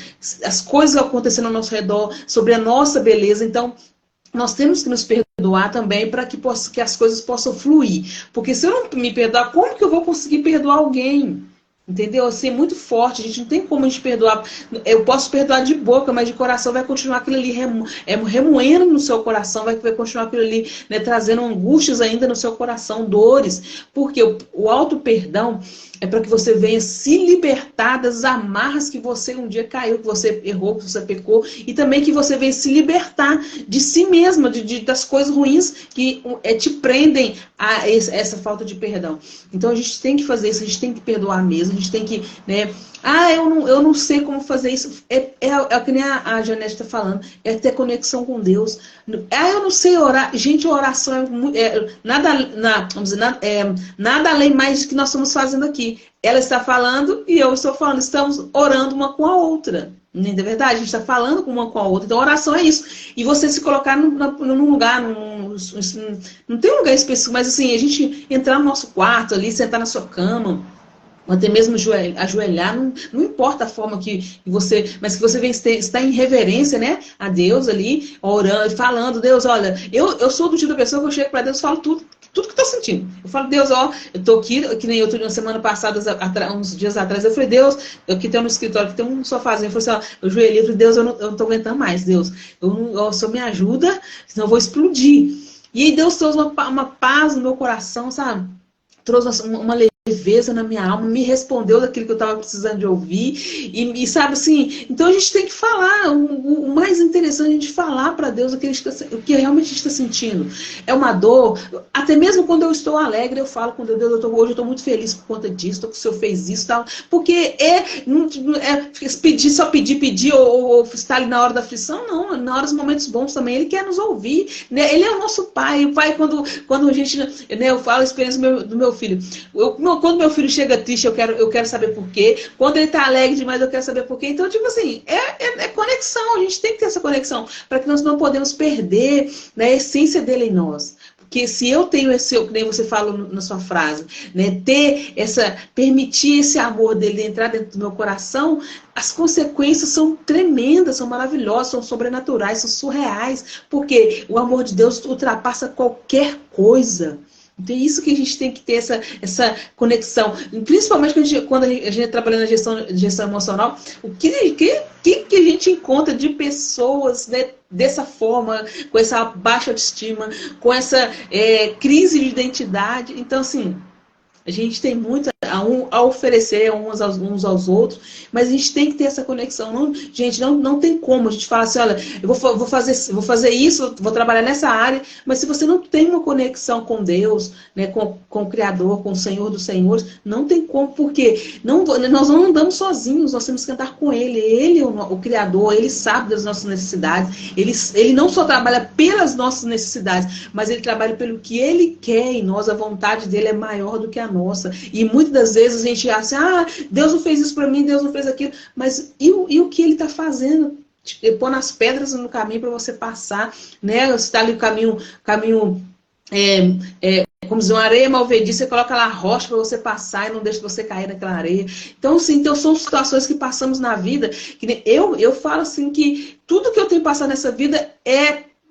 A: as coisas acontecendo ao nosso redor, sobre a nossa beleza. Então, nós temos que nos perdoar também para que as coisas possam fluir. Porque se eu não me perdoar, como que eu vou conseguir perdoar alguém? Entendeu? Assim, é muito forte, a gente não tem como a gente perdoar. Eu posso perdoar de boca, mas de coração vai continuar aquilo ali remoendo no seu coração, vai continuar aquilo ali, né, trazendo angústias ainda no seu coração, dores. Porque o auto-perdão é para que você venha se libertar das amarras que você um dia caiu, que você errou, que você pecou, e também que você venha se libertar de si mesma, das coisas ruins que te prendem a essa falta de perdão. Então a gente tem que fazer isso, a gente tem que perdoar mesmo, a gente tem que, né? Ah, eu não sei como fazer isso. É que nem a Janete está falando, é ter conexão com Deus. Ah, eu não sei orar. Gente, a oração vamos dizer, nada além mais do que nós estamos fazendo aqui. Ela está falando e eu estou falando, estamos orando uma com a outra. Não é verdade? A gente está falando uma com a outra. Então, oração é isso. E você se colocar num lugar, não tem um lugar específico, mas assim, a gente entrar no nosso quarto ali, sentar na sua cama, ou até mesmo ajoelhar, não importa a forma que você, mas que você vem está em reverência, né, a Deus ali, orando, falando, Deus, olha, eu sou do tipo da pessoa que eu chego para Deus e falo tudo que eu tô sentindo. Eu falo, Deus, ó, eu tô aqui, que nem eu tô na semana passada, uns dias atrás, eu falei, Deus, eu aqui tenho um escritório, aqui tem um sofazinho, eu falei assim, ó, eu joelhei, eu falei, Deus, eu não tô aguentando mais, Deus, só me ajuda, senão eu vou explodir. E aí Deus trouxe uma paz no meu coração, sabe? Trouxe uma leveza na minha alma, me respondeu daquilo que eu estava precisando de ouvir, e sabe assim, então a gente tem que falar, o mais interessante é a gente falar para Deus o que realmente a gente está sentindo. É uma dor, até mesmo quando eu estou alegre, eu falo com Deus, hoje eu estou muito feliz por conta disso, que o Senhor fez isso, tal, porque só pedir, ou estar ali na hora da aflição, não, na hora dos momentos bons também, Ele quer nos ouvir, né? Ele é o nosso Pai, o Pai quando a gente, né, eu falo a experiência do meu filho, quando meu filho chega triste, eu quero saber por quê. Quando ele tá alegre demais, eu quero saber por quê. Então, tipo assim, é conexão. A gente tem que ter essa conexão para que nós não podemos perder, né, a essência dele em nós. Porque se eu tenho que nem você fala na sua frase, né, permitir esse amor dele entrar dentro do meu coração, as consequências são tremendas, são maravilhosas, são sobrenaturais, são surreais, porque o amor de Deus ultrapassa qualquer coisa. Então, é isso que a gente tem que ter essa conexão. Principalmente quando a gente trabalha na gestão emocional, o que a gente encontra de pessoas, né, dessa forma, com essa baixa autoestima, com essa crise de identidade. Então, assim, a gente tem muito a oferecer uns aos outros, mas a gente tem que ter essa conexão. Gente, não tem como a gente falar assim, olha, eu vou fazer isso, vou trabalhar nessa área, mas se você não tem uma conexão com Deus, né, com o Criador, com o Senhor dos Senhores, não tem como, porque nós não andamos sozinhos, nós temos que andar com Ele. Ele é o Criador, Ele sabe das nossas necessidades, ele não só trabalha pelas nossas necessidades, mas Ele trabalha pelo que Ele quer em nós, a vontade dele é maior do que a nossa. E muitas das vezes a gente acha, Deus não fez isso para mim, Deus não fez aquilo, mas e o que Ele está fazendo? Pôr as pedras no caminho para você passar, né? Você está ali o caminho como dizer, uma areia malvediça, você coloca lá a rocha para você passar e não deixa você cair naquela areia. Então, sim, são situações que passamos na vida, que eu falo assim que tudo que eu tenho passado nessa vida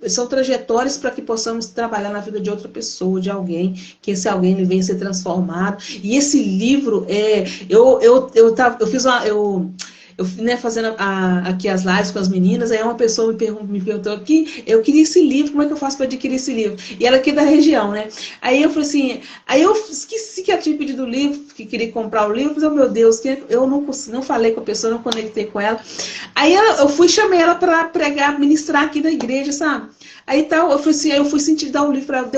A: são trajetórias para que possamos trabalhar na vida de outra pessoa, de alguém, que esse alguém ele venha ser transformado. E esse livro, eu fiz né, fazendo aqui as lives com as meninas, aí uma pessoa me perguntou aqui, eu queria esse livro, como é que eu faço para adquirir esse livro? E ela aqui da região, né? Aí eu falei assim, aí eu esqueci que eu tinha pedido o livro, que queria comprar o livro, mas, oh, meu Deus, eu não falei com a pessoa, não conectei com ela. Aí eu chamei ela para pregar, ministrar aqui na igreja, sabe? Aí tal, eu falei assim, aí eu fui sentir dar o livro para ela,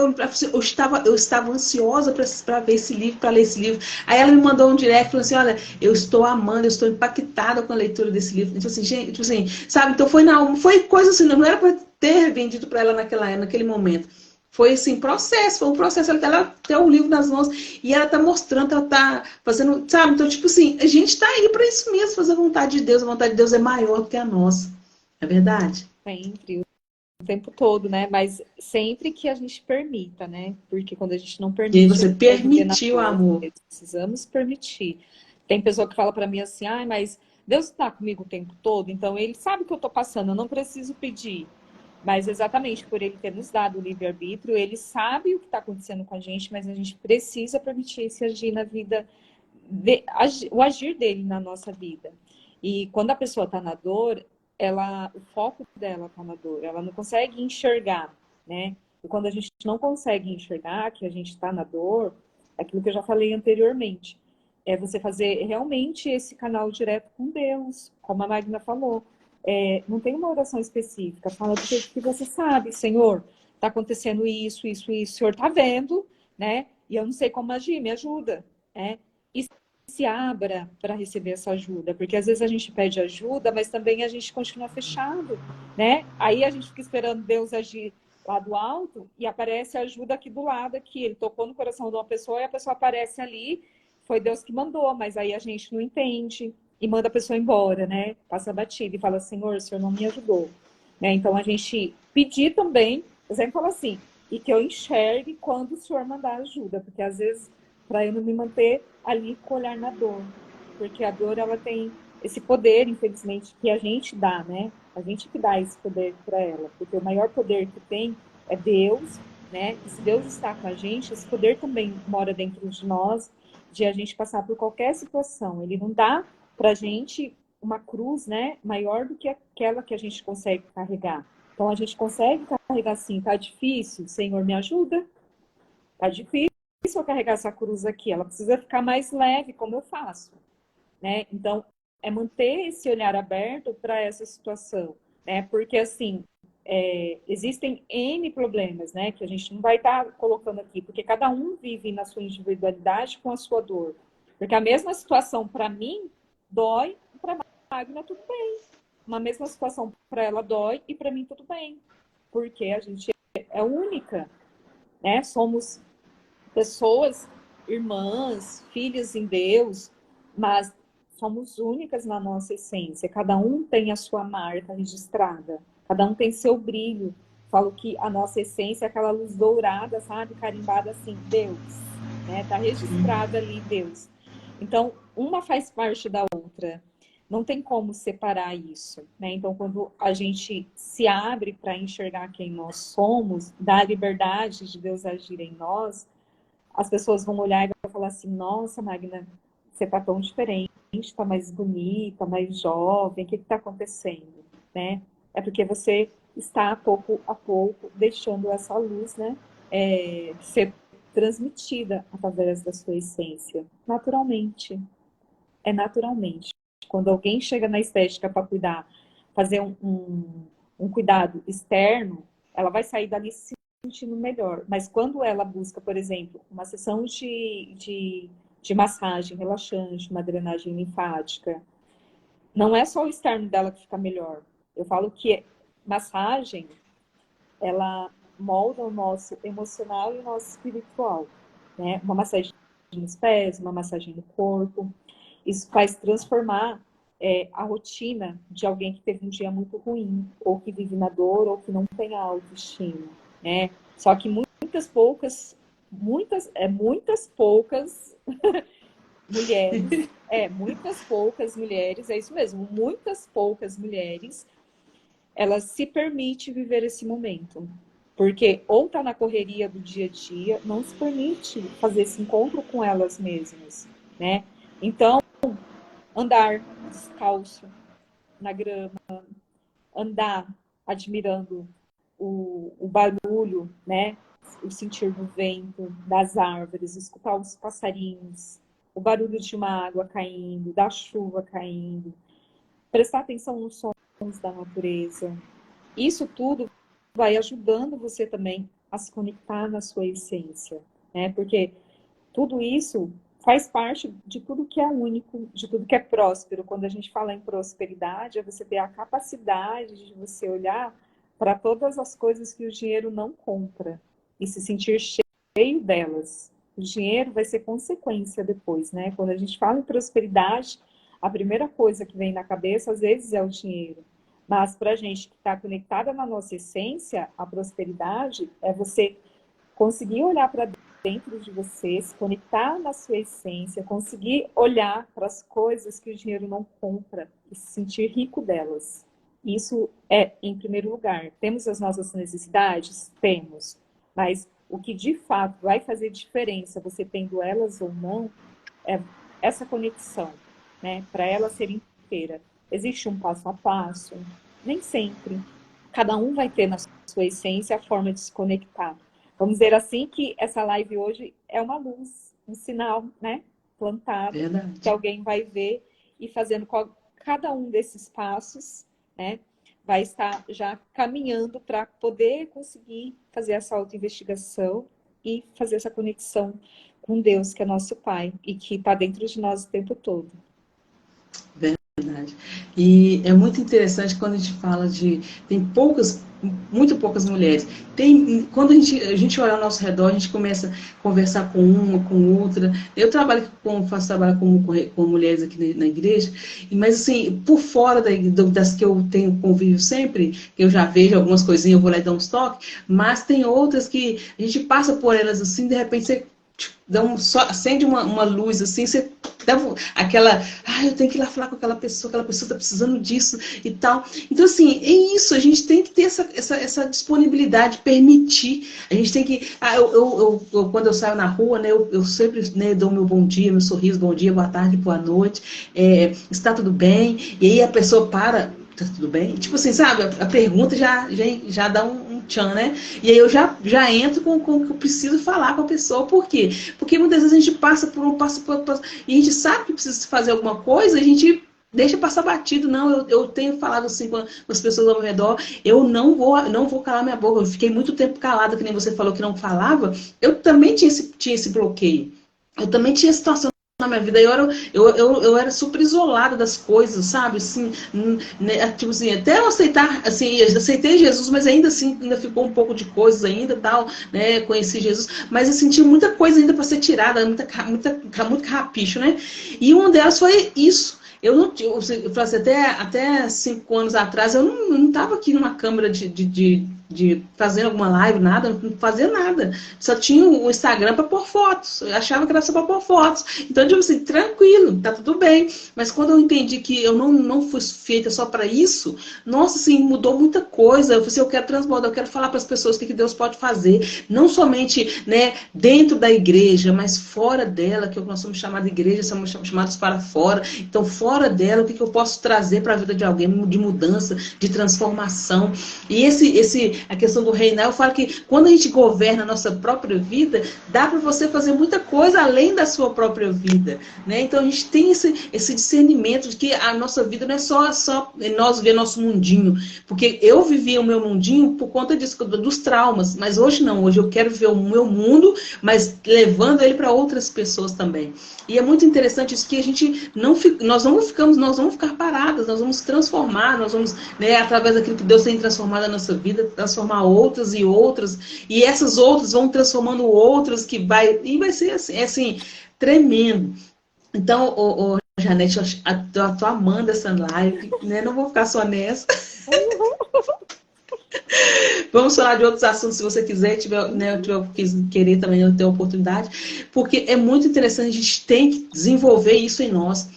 A: eu estava ansiosa para ver esse livro, para ler esse livro. Aí ela me mandou um direct, falou assim, olha, eu estou amando, eu estou impactada com a leitura desse livro. Então assim, gente, tipo assim, sabe? Então foi coisa assim, não era para ter vendido para ela naquele momento. Foi assim, foi um processo, ela tem o livro nas mãos e ela tá mostrando, ela tá fazendo, sabe? Então, tipo assim, a gente tá aí para isso mesmo, fazer a vontade de Deus. A vontade de Deus é maior do que a nossa. É verdade?
B: Sempre, o tempo todo, né? Mas sempre que a gente permita, né? Porque quando a gente não
A: E aí
B: permite, a
A: você
B: gente vai viver na
A: permitiu o
B: dor.
A: amor.
B: Precisamos permitir. Tem pessoa que fala para mim assim, mas Deus está comigo o tempo todo, então Ele sabe o que eu tô passando, eu não preciso pedir. Mas exatamente por Ele ter nos dado o livre-arbítrio, Ele sabe o que está acontecendo com a gente, mas a gente precisa permitir se agir na vida o agir dele na nossa vida. E quando a pessoa está na dor, o foco dela está na dor, ela não consegue enxergar, né? E quando a gente não consegue enxergar que a gente está na dor, é aquilo que eu já falei anteriormente, é você fazer realmente esse canal direto com Deus, como a Magna falou. Não tem uma oração específica, fala do jeito que você sabe, Senhor, está acontecendo isso, isso, isso, o Senhor está vendo, né? E eu não sei como agir, me ajuda, né? E se abra para receber essa ajuda, porque às vezes a gente pede ajuda, mas também a gente continua fechado, né? Aí a gente fica esperando Deus agir lá do alto e aparece a ajuda aqui do lado, aqui. Ele tocou no coração de uma pessoa e a pessoa aparece ali, foi Deus que mandou, mas aí a gente não entende e manda a pessoa embora, né? Passa batida e fala, Senhor, o Senhor não me ajudou. Né? Então a gente pedir também, eu sempre falo assim, e que eu enxergue quando o Senhor mandar ajuda, porque às vezes, para eu não me manter ali com o olhar na dor, porque a dor, ela tem esse poder, infelizmente, que a gente dá, né? A gente que dá esse poder para ela, porque o maior poder que tem é Deus, né? E se Deus está com a gente, esse poder também mora dentro de nós, de a gente passar por qualquer situação. Ele não dá para a gente uma cruz, né, maior do que aquela que a gente consegue carregar. Então a gente consegue carregar assim, tá difícil, Senhor, me ajuda. Tá difícil eu carregar essa cruz aqui, ela precisa ficar mais leve, como eu faço, né? Então é manter esse olhar aberto para essa situação, né? Porque assim, existem N problemas, né, que a gente não vai estar colocando aqui, porque cada um vive na sua individualidade com a sua dor. Porque a mesma situação para mim dói, para a Magna tudo bem. Uma mesma situação para ela dói e para mim tudo bem. Porque a gente é única, né? Somos pessoas, irmãs, filhas em Deus, mas somos únicas na nossa essência. Cada um tem a sua marca registrada, cada um tem seu brilho. Falo que a nossa essência é aquela luz dourada, sabe? Carimbada assim, Deus, né? Tá registrada ali, Deus. Então, uma faz parte da outra. Não tem como separar isso, né? Então, quando a gente se abre para enxergar quem nós somos, dá a liberdade de Deus agir em nós, as pessoas vão olhar e vão falar assim, nossa, Magna, você tá tão diferente, tá mais bonita, mais jovem, o que está acontecendo? Né? É porque você está, pouco a pouco, deixando essa luz, né, ser transmitida através da sua essência. Naturalmente. É naturalmente. Quando alguém chega na estética para cuidar, fazer um cuidado externo, ela vai sair dali se sentindo melhor. Mas quando ela busca, por exemplo, uma sessão de massagem relaxante, uma drenagem linfática, não é só o externo dela que fica melhor. Eu falo que massagem, ela molda o nosso emocional e o nosso espiritual. Né? Uma massagem nos pés, uma massagem no corpo. Isso faz transformar a rotina de alguém que teve um dia muito ruim, ou que vive na dor, ou que não tem autoestima, né? Só que muitas poucas mulheres, muitas poucas mulheres, é isso mesmo, muitas poucas mulheres, elas se permitem viver esse momento. Porque ou tá na correria do dia a dia, não se permite fazer esse encontro com elas mesmas, né? Então, andar descalço na grama, andar admirando o barulho, né? O sentir do vento, das árvores, escutar os passarinhos, o barulho de uma água caindo, da chuva caindo, prestar atenção nos sons da natureza. Isso tudo vai ajudando você também a se conectar na sua essência, né? Porque tudo isso faz parte de tudo que é único, de tudo que é próspero. Quando a gente fala em prosperidade, é você ter a capacidade de você olhar para todas as coisas que o dinheiro não compra e se sentir cheio delas. O dinheiro vai ser consequência depois, né? Quando a gente fala em prosperidade, a primeira coisa que vem na cabeça, às vezes, é o dinheiro. Mas para a gente que está conectada na nossa essência, a prosperidade é você conseguir olhar para dentro de você, se conectar na sua essência, conseguir olhar para as coisas que o dinheiro não compra e se sentir rico delas. Isso é, em primeiro lugar. Temos as nossas necessidades? Temos. Mas o que de fato vai fazer diferença, você tendo elas ou não, é essa conexão, né, para ela ser inteira, existe um passo a passo? Nem sempre. Cada um vai ter na sua essência a forma de se conectar. Vamos dizer assim que essa live hoje é uma luz, um sinal, né, plantado,
A: Verdade.
B: que alguém vai ver e fazendo cada um desses passos, né, vai estar já caminhando para poder conseguir fazer essa autoinvestigação e fazer essa conexão com Deus, que é nosso Pai, e que está dentro de nós o tempo todo.
A: Verdade. E é muito interessante quando a gente fala de... Tem muito poucas mulheres. Quando a gente olha ao nosso redor, a gente começa a conversar com uma, com outra. Eu faço trabalho com mulheres aqui na igreja, mas assim, por fora das que eu tenho convívio sempre, que eu já vejo algumas coisinhas, eu vou lá e dar uns toques, mas tem outras que a gente passa por elas assim, de repente você acende uma luz assim, você dá aquela, eu tenho que ir lá falar com aquela pessoa está precisando disso e tal. Então, assim, é isso, a gente tem que ter essa disponibilidade, permitir, a gente tem que, quando eu saio na rua, né, eu sempre, né, dou meu bom dia, meu sorriso, bom dia, boa tarde, boa noite, está tudo bem? E aí a pessoa para, tá tudo bem? Tipo assim, sabe, a pergunta já dá um tchan, né? E aí eu já entro com o que eu preciso falar com a pessoa. Por quê? Porque muitas vezes a gente passa por e a gente sabe que precisa fazer alguma coisa, a gente deixa passar batido. Não, eu tenho falado assim com as pessoas ao meu redor, eu não vou calar minha boca. Eu fiquei muito tempo calada, que nem você falou que não falava. Eu também tinha esse bloqueio. Eu também tinha situação na minha vida, eu era super isolada das coisas, sabe, assim, né, tipo assim, até eu aceitar, assim, eu aceitei Jesus, mas ainda assim, ainda ficou um pouco de coisas ainda, tal, né, conheci Jesus, mas eu senti muita coisa ainda para ser tirada, muito carrapicho, né, e uma delas foi isso. Eu não tinha, eu falei assim, até 5 anos atrás, eu não estava aqui numa câmera de fazendo alguma live, nada, não fazia nada. Só tinha o Instagram para pôr fotos. Eu achava que era só para pôr fotos. Então, eu digo assim, tranquilo, tá tudo bem. Mas quando eu entendi que eu não fui feita só para isso, nossa, assim, mudou muita coisa. Eu falei assim, eu quero transbordar, eu quero falar para as pessoas o que Deus pode fazer. Não somente, né, dentro da igreja, mas fora dela, que nós somos chamados de igreja, somos chamados para fora. Então, fora dela, o que eu posso trazer para a vida de alguém, de mudança, de transformação. E a questão do reinar, eu falo que quando a gente governa a nossa própria vida, dá para você fazer muita coisa além da sua própria vida, né? Então a gente tem esse discernimento de que a nossa vida não é só nós ver nosso mundinho, porque eu vivia o meu mundinho por conta disso, dos traumas, mas hoje não, hoje eu quero ver o meu mundo, mas levando ele para outras pessoas também. E é muito interessante isso, que a gente nós não vamos ficar paradas, nós vamos transformar, nós vamos, né, através daquilo que Deus tem transformado na nossa vida, transformar outras, e essas outras vão transformando outras, e vai ser assim tremendo. Então, Janete, eu tô amando essa live, né? Não vou ficar só nessa. Vamos falar de outros assuntos, se você quiser, querer também, eu ter a oportunidade, porque é muito interessante, a gente tem que desenvolver isso em nós.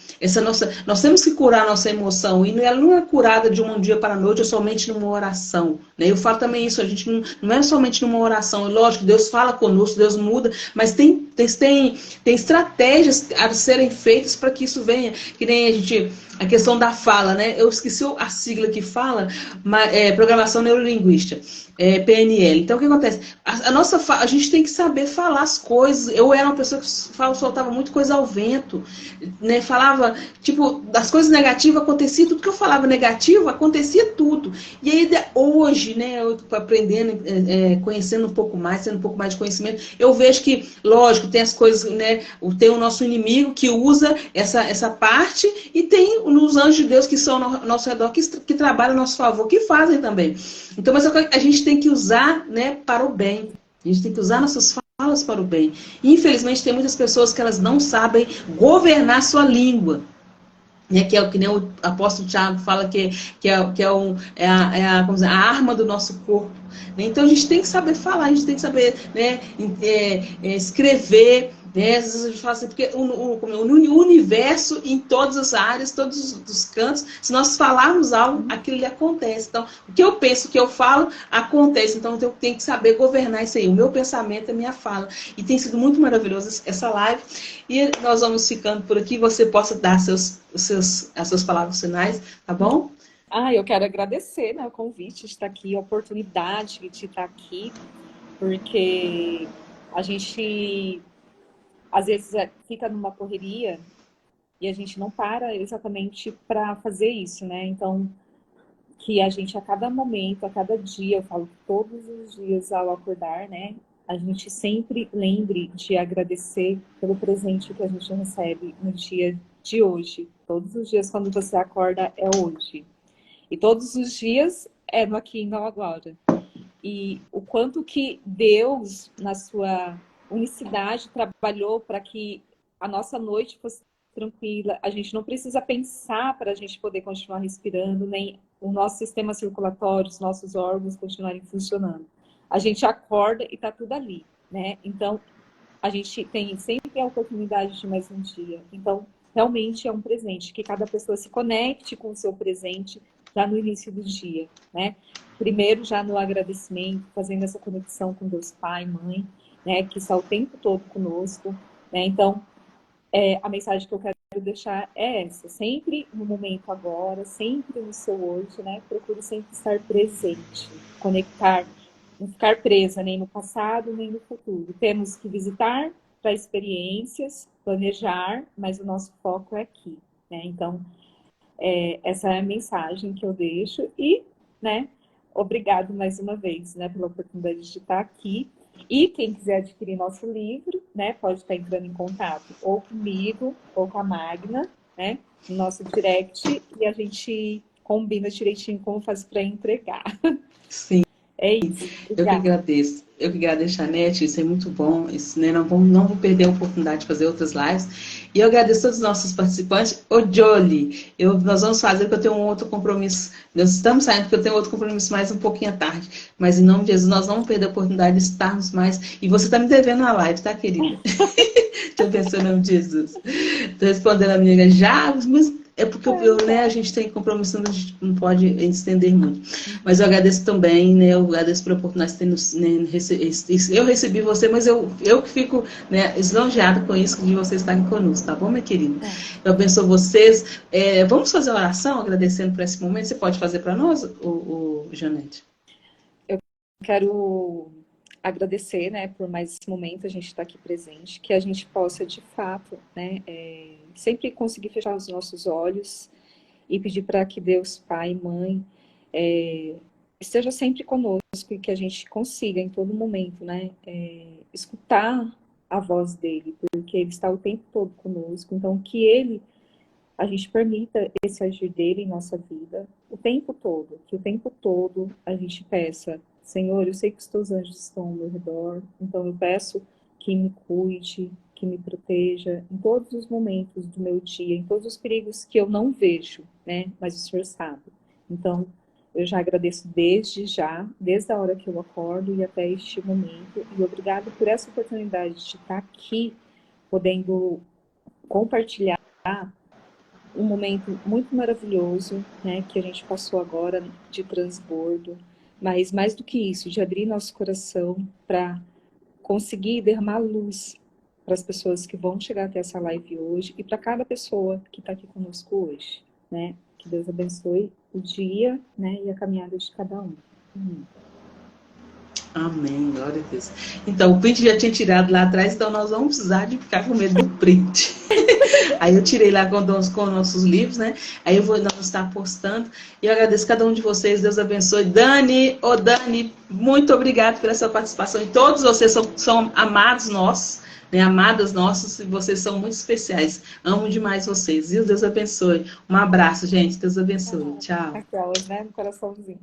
A: Nós temos que curar a nossa emoção, e ela não é curada de um dia para a noite, ou somente numa oração, né? Eu falo também isso, a gente não é somente numa oração, lógico, Deus fala conosco, Deus muda, mas tem estratégias a serem feitas para que isso venha, que nem a questão da fala, né? Eu esqueci a sigla que fala, Programação Neurolinguística, PNL. Então, o que acontece? A gente tem que saber falar as coisas. Eu era uma pessoa que soltava muito coisa ao vento, né? Falava, tipo, das coisas negativas acontecia tudo que eu falava negativo, acontecia tudo. E aí, hoje, né, eu tô aprendendo, conhecendo um pouco mais, tendo um pouco mais de conhecimento, eu vejo que, lógico, tem as coisas, né? Tem o nosso inimigo que usa essa parte, e tem os anjos de Deus que são ao nosso redor, que trabalham a nosso favor, que fazem também. Então, mas a gente tem que usar, né, para o bem. A gente tem que usar nossas falas para o bem. E, infelizmente, tem muitas pessoas que elas não sabem governar sua língua. Né, que é o que nem o apóstolo Tiago fala, vamos dizer, a arma do nosso corpo. Então, a gente tem que saber falar, a gente tem que saber, né, escrever, Né? Às vezes a gente fala assim, porque o universo em todas as áreas, todos os cantos, se nós falarmos algo, aquilo lhe acontece. Então, o que eu penso, o que eu falo, acontece. Então, eu tenho que saber governar isso aí. O meu pensamento é minha fala. E tem sido muito maravilhoso essa live. E nós vamos ficando por aqui. Você possa dar as suas palavras finais, tá bom?
B: Eu quero agradecer, né, o convite de estar aqui, a oportunidade de estar aqui, porque a gente, às vezes, fica numa correria e a gente não para exatamente para fazer isso, né? Então, que a gente, a cada momento, a cada dia, eu falo que todos os dias ao acordar, né, a gente sempre lembre de agradecer pelo presente que a gente recebe no dia de hoje. Todos os dias, quando você acorda, é hoje. E todos os dias é no aqui e no agora. E o quanto que Deus, na sua unicidade, trabalhou para que a nossa noite fosse tranquila. A gente não precisa pensar para a gente poder continuar respirando, nem o nosso sistema circulatório, os nossos órgãos continuarem funcionando. A gente acorda e está tudo ali, né? Então, a gente tem sempre a oportunidade de mais um dia. Então, realmente é um presente, que cada pessoa se conecte com o seu presente já no início do dia, né? Primeiro, já no agradecimento, fazendo essa conexão com Deus Pai, Mãe, né? Que está o tempo todo conosco, né? Então, a mensagem que eu quero deixar é essa, sempre no momento agora, sempre no seu hoje, né? Procure sempre estar presente, conectar, não ficar presa nem no passado, nem no futuro. Temos que visitar para experiências, planejar, mas o nosso foco é aqui, né? Então, essa é a mensagem que eu deixo e, né, obrigado mais uma vez, né, pela oportunidade de estar aqui. E quem quiser adquirir nosso livro, né, pode estar entrando em contato ou comigo ou com a Magna, né, no nosso direct, e a gente combina direitinho como faz para entregar.
A: Sim.
B: É isso.
A: Eu que
B: Obrigada.
A: agradeço. Eu que agradeço, Janete. Isso é muito bom. Isso, né, não vou perder a oportunidade de fazer outras lives. E eu agradeço a todos os nossos participantes. Ô, Jolie, nós vamos fazer, porque eu tenho um outro compromisso. Nós estamos saindo, porque eu tenho outro compromisso mais um pouquinho à tarde. Mas, em nome de Jesus, nós não vamos perder a oportunidade de estarmos mais. E você está me devendo uma live, tá, querida? Te abençoe em nome de Jesus. Estou respondendo a minha já, mas é porque né, a gente tem compromisso, a gente não pode estender muito. Mas eu agradeço também, né, eu agradeço pela oportunidade de ter eu recebi você, mas eu que fico, né, lisonjeada com isso, de vocês estarem conosco, tá bom, minha querida? Eu abençoo vocês. Vamos fazer uma oração agradecendo por esse momento? Você pode fazer para nós, o Janete?
B: Eu quero agradecer, né, por mais esse momento a gente estar aqui presente, que a gente possa, de fato, né, sempre conseguir fechar os nossos olhos e pedir para que Deus, Pai, Mãe, esteja sempre conosco e que a gente consiga, em todo momento, né, escutar a voz dele, porque ele está o tempo todo conosco, então que a gente permita esse agir dele em nossa vida o tempo todo, que o tempo todo a gente peça, Senhor, eu sei que os teus anjos estão ao meu redor, então eu peço que me cuide, que me proteja em todos os momentos do meu dia, em todos os perigos que eu não vejo, né? Mas o Senhor sabe. Então, eu já agradeço desde a hora que eu acordo e até este momento, e obrigado por essa oportunidade de estar aqui, podendo compartilhar um momento muito maravilhoso, né, que a gente passou agora de transbordo, mas mais do que isso, de abrir nosso coração para conseguir derramar luz para as pessoas que vão chegar até essa live hoje e para cada pessoa que está aqui conosco hoje, né? Que Deus abençoe o dia, né, e a caminhada de cada um.
A: Amém, glória a Deus. Então, o print já tinha tirado lá atrás, então nós vamos precisar de ficar com medo do print. Aí eu tirei lá com nossos livros, né? Aí nós vamos estar postando. E eu agradeço a cada um de vocês, Deus abençoe. Dani, muito obrigado pela sua participação. E todos vocês são amados nossos, né? Amadas nossas, e vocês são muito especiais. Amo demais vocês, viu? Deus abençoe. Um abraço, gente. Deus abençoe. Tchau.
B: Aquelas, né? No coraçãozinho.